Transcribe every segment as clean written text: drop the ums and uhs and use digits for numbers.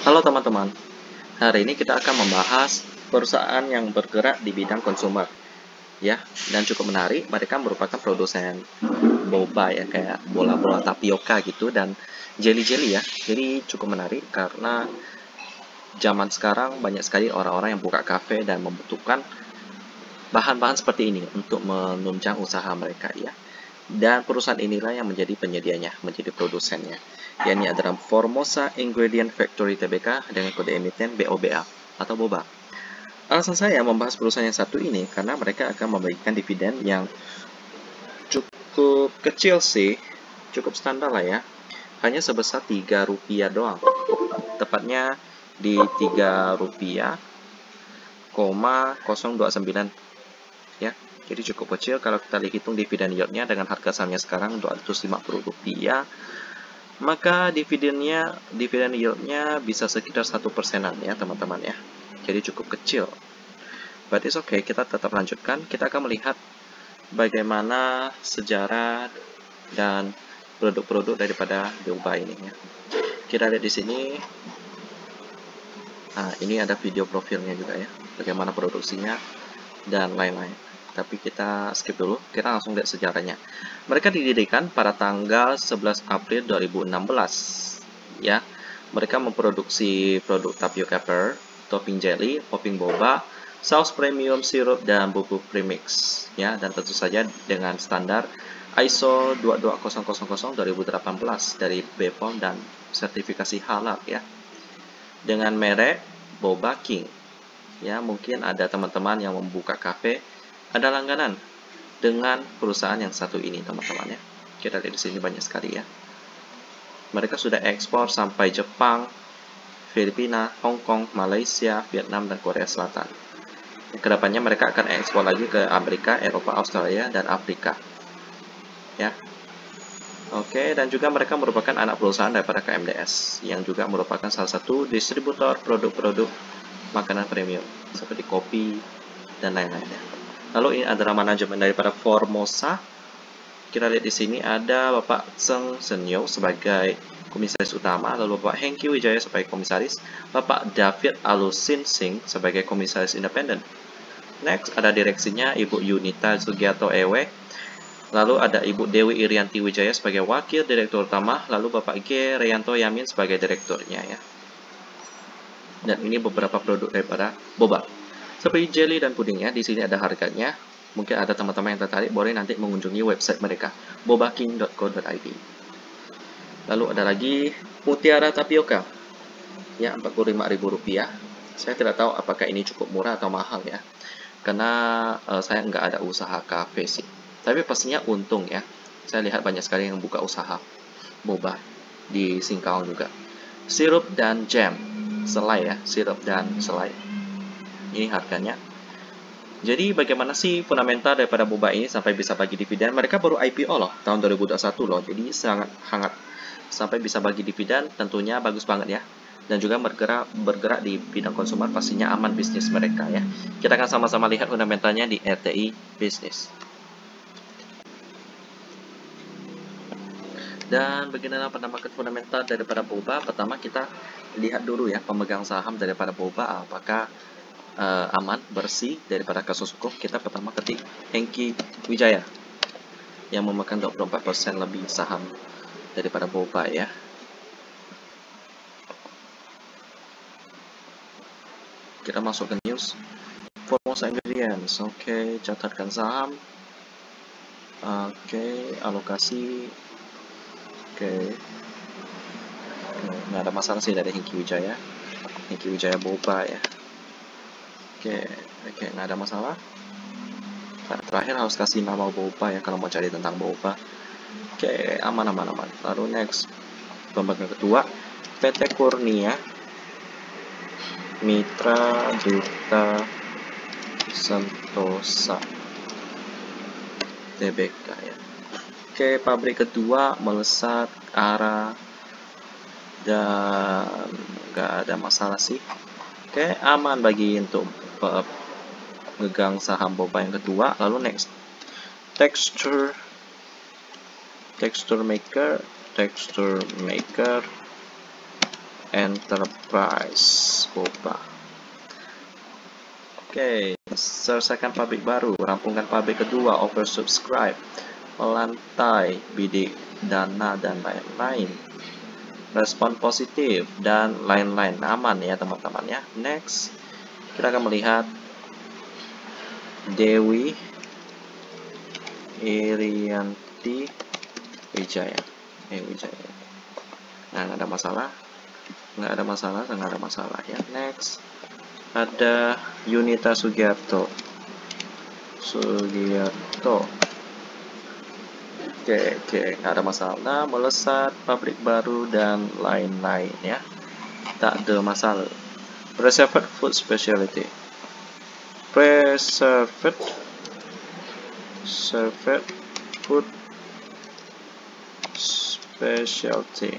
Halo teman-teman, hari ini kita akan membahas perusahaan yang bergerak di bidang konsumer, ya, dan cukup menarik. Mereka merupakan produsen boba ya, kayak bola-bola tapioka gitu dan jelly-jelly ya. Jadi cukup menarik karena zaman sekarang banyak sekali orang-orang yang buka kafe dan membutuhkan bahan-bahan seperti ini untuk menunjang usaha mereka ya. Dan perusahaan inilah yang menjadi penyedianya, menjadi produsennya. Yakni adalah Formosa Ingredient Factory Tbk dengan kode emiten BOBA atau boba. Alasan saya membahas perusahaan yang satu ini karena mereka akan membagikan dividen yang cukup kecil sih, cukup standar lah ya. Hanya sebesar Rp3 doang. Tepatnya di Rp3,029 ya. Jadi cukup kecil kalau kita hitung dividen yieldnya dengan harga sahamnya sekarang Rp250, maka dividen yieldnya bisa sekitar 1%-an ya teman-teman ya. Jadi cukup kecil. But it's okay, kita tetap lanjutkan. Kita akan melihat bagaimana sejarah dan produk-produk daripada boba ini ya. Kita lihat di sini. Nah, ini ada video profilnya juga ya. Bagaimana produksinya dan lain-lain. Tapi kita skip dulu, kita langsung lihat sejarahnya. Mereka didirikan pada tanggal 11 April 2016 ya. Mereka memproduksi produk tapioca pearl, topping jelly, popping boba, saus premium sirup dan bubuk premix ya, dan tentu saja dengan standar ISO 22000:2018 dari BPOM dan sertifikasi halal ya. Dengan merek Boba King. Ya, mungkin ada teman-teman yang membuka kafe, ada langganan dengan perusahaan yang satu ini, teman-teman ya. Kita lihat di sini banyak sekali ya. Mereka sudah ekspor sampai Jepang, Filipina, Hong Kong, Malaysia, Vietnam, dan Korea Selatan. Kedepannya mereka akan ekspor lagi ke Amerika, Eropa, Australia, dan Afrika. Ya. Oke, dan juga mereka merupakan anak perusahaan daripada KMDS, yang juga merupakan salah satu distributor produk-produk makanan premium, seperti kopi, dan lain-lainnya. Lalu ini adalah manajemen daripada Formosa. Kita lihat di sini ada Bapak Tseng Senyo sebagai komisaris utama, lalu Bapak Hengki Wijaya sebagai komisaris, Bapak David Alusin Singh sebagai komisaris independen. Next, ada direksinya Ibu Yunita Sugiarto Ewe, lalu ada Ibu Dewi Irianti Wijaya sebagai wakil direktur utama, lalu Bapak G. Reyanto Yamin sebagai direkturnya ya. Dan ini beberapa produk daripada boba. Seperti jelly dan pudingnya, di sini ada harganya. Mungkin ada teman-teman yang tertarik, boleh nanti mengunjungi website mereka, bobaking.co.id. Lalu ada lagi Mutiara Tapioka, ya, Rp45.000. Saya tidak tahu apakah ini cukup murah atau mahal ya, karena saya nggak ada usaha kafe sih. Tapi pastinya untung ya. Saya lihat banyak sekali yang buka usaha boba di Singkawang juga. Sirup dan jam, selai ya, sirup dan selai. Ini harganya. Jadi bagaimana sih fundamental daripada boba ini sampai bisa bagi dividen? Mereka baru IPO loh, tahun 2021 loh. Jadi sangat hangat. Sampai bisa bagi dividen tentunya bagus banget ya. Dan juga bergerak di bidang konsumer, pastinya aman bisnis mereka ya. Kita akan sama-sama lihat fundamentalnya di RTI Business. Dan bagaimana penambahan fundamental daripada boba? Pertama kita lihat dulu ya pemegang saham daripada boba apakah aman, bersih daripada kasus hukum. Kita pertama ketik Hengki Wijaya yang memegang 24% lebih saham daripada boba ya. Kita masuk ke news Formosa Ingredients. Oke, catatkan saham. Oke, alokasi. Oke, nggak ada masalah sih dari Hengki Wijaya. Hengki Wijaya boba ya. Oke, nggak ada masalah. Terakhir harus kasih nama boba ya kalau mau cari tentang boba. Oke, aman. Lalu next, pemegang kedua PT Kurnia Mitra Duta Sentosa Tbk ya. Oke, pabrik kedua melesat arah dan nggak ada masalah sih. Oke, aman bagi untuk megang saham boba yang kedua. Lalu next, texture maker Enterprise Boba. Oke, selesaikan pabrik baru, rampungkan pabrik kedua, oversubscribe, melantai, bidik dana dan lain-lain, respon positif dan lain-lain, aman ya teman-teman ya. Next, kita akan melihat Dewi Irianti Wijaya. Wijaya. Nah, nggak ada masalah, nggak ada masalah ya. Next, ada Yunita Sugiarto. Oke, nggak ada masalah. Melesat, pabrik baru dan lain-lain ya. Tak ada masalah. Preserved food specialty. Preserved food specialty.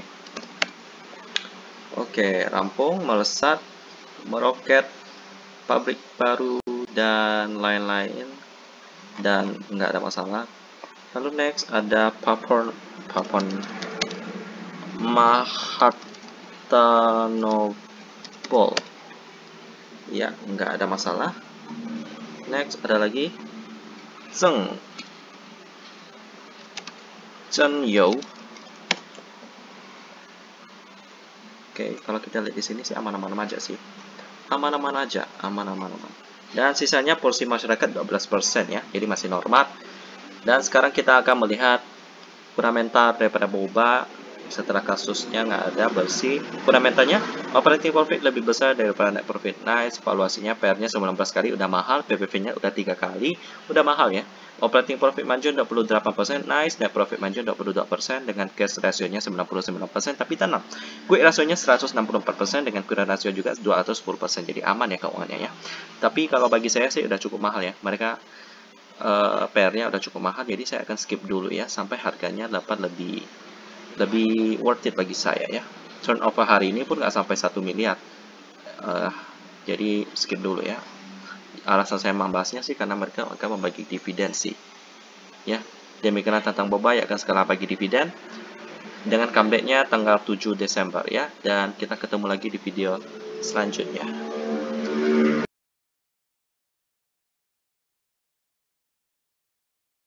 Oke, rampung, melesat, meroket, pabrik baru dan lain-lain, dan nggak ada masalah. Lalu next ada Papon Mahatanopol. Ya, nggak ada masalah. Next ada lagi Chen You. Oke, kalau kita lihat di sini sih aman-aman aja sih. Aman-aman aja. Dan sisanya porsi masyarakat 12% ya. Jadi masih normal. Dan sekarang kita akan melihat fundamental daripada boba. Setelah kasusnya nggak ada, bersih. Fundamentalnya operating profit lebih besar daripada net profit. Nice. Valuasinya PR-nya 19 kali udah mahal. PBV-nya udah 3 kali. Udah mahal ya. Operating profit margin 28%. Nice. Net profit margin 22%. Dengan cash ratio-nya 99%. Tapi tenang. Quick ratio-nya 164%. Dengan current ratio juga 210%. Jadi aman ya keuangannya ya. Tapi kalau bagi saya sih udah cukup mahal ya. Mereka PR-nya udah cukup mahal. Jadi saya akan skip dulu ya. Sampai harganya dapat lebih worth it bagi saya ya. Turnover hari ini pun nggak sampai 1 miliar. Jadi skip dulu ya. Alasan saya membahasnya sih karena mereka akan membagi dividen sih. Ya, demikianlah tentang boba yang akan sekarang bagi dividen dengan comeback-nya tanggal 7 Desember ya. Dan kita ketemu lagi di video selanjutnya.